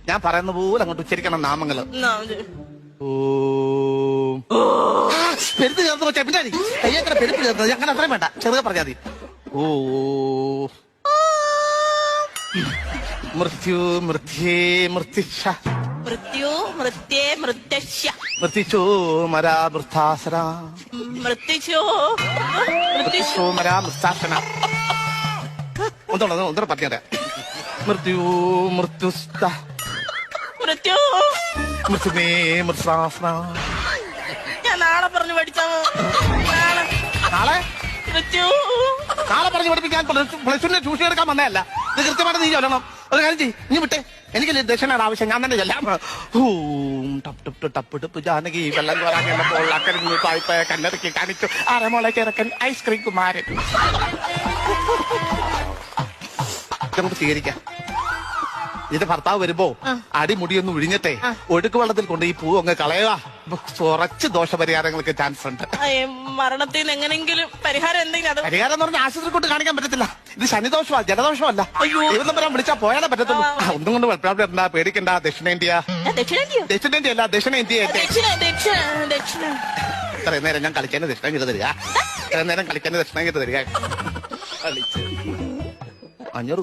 ഞാൻ പറയുന്ന പോലെ അങ്ങോട്ട് ഉച്ചരിക്കണം നാമങ്ങള്. പെരുത്ത് ചേർത്ത് വെച്ചാ പിന്നെ കയ്യത്ര പെരുത്ത് ചേർത്തത് അങ്ങനെ അത്രയും വേണ്ട, ചെറുതെ പറഞ്ഞാൽ മതി. ഓ മൃത്യു മൃത്യേ മൃത്യുഷ മൃത്യു മൃത്യേ മൃത്യശ മൃത്യുച്ചോ മരാ വൃദ്ധാസന മൃത്യുശോ മൃത്യുച്ചോ മരാ വൃദ്ധാസന. ഒന്നുകൂടെ പറഞ്ഞേ. മൃത്യു മൃത്യുസ്ത മൃത്യു മൃത്യുമേ മൃത്സാസന. ഞാൻ നാളെ പറഞ്ഞു പഠിച്ചാമോ? നാളെ മൃത്യു നാളെ പറഞ്ഞു പഠിപ്പിക്കാൻ പ്ലസ് ടുവിന്റെ ട്യൂഷൻ എടുക്കാൻ വന്നതല്ല. ഇത് കൃത്യമായിട്ട് നീ ചൊല്ലണം. ഒരു കാര്യം ചെയ്യ്, നീ വിട്ടേ. എനിക്ക് ദക്ഷിണയുടെ ആവശ്യം, ഞാൻ തന്നെ ചെല്ലാം. ടപ്പ് ജാനകി വെള്ളം കോരാങ്ങപ്പോൾ അക്കരങ്ങി പായ്പ കല്ലറക്കി കാണിച്ചു അരമോളെ കിറക്കൻ ഐസ്ക്രീം കുമാരൻ. നമുക്ക് സ്വീകരിക്കാം. ഇതിന്റെ ഭർത്താവ് വരുമ്പോ അടിമുടിയൊന്നും ഒഴിഞ്ഞിട്ടെ ഒഴുക്ക് വെള്ളത്തിൽ കൊണ്ട് ഈ പൂ അങ്ങ് കളയുക. കുറച്ച് ദോഷപരിഹാരങ്ങൾക്ക് ചാൻസ് ഉണ്ട്. മരണത്തിൽ നിന്ന് എങ്ങനെങ്കിലും പരിഹാരം എന്തെങ്കിലും അത് പരിഹാരം എന്ന് പറഞ്ഞാൽ ആശുപത്രി കൊണ്ട് കാണിക്കാൻ പറ്റത്തില്ല. ഇത് ശനിദോഷമാ, ജലദോഷമല്ല. ദൈവം പറയാൻ വിളിച്ചാൽ പോയാലേ പറ്റത്തുള്ളൂ. ഒന്നും കൊണ്ട് വെപ്രാളപ്പെടണ്ട, പേടിക്കണ്ട. ദക്ഷിണേന്ത്യ ദക്ഷിണേന്ത്യ അല്ല ദക്ഷിണേന്ത്യ. ഇത്രയും നേരം ഞാൻ കളിക്കാൻ ദക്ഷിണ ചെയ്ത് തരിക. ഇത്രയും നേരം കളിക്കാൻ ദക്ഷിണ ചെയ്ത് തരിക. കളിച്ച് 500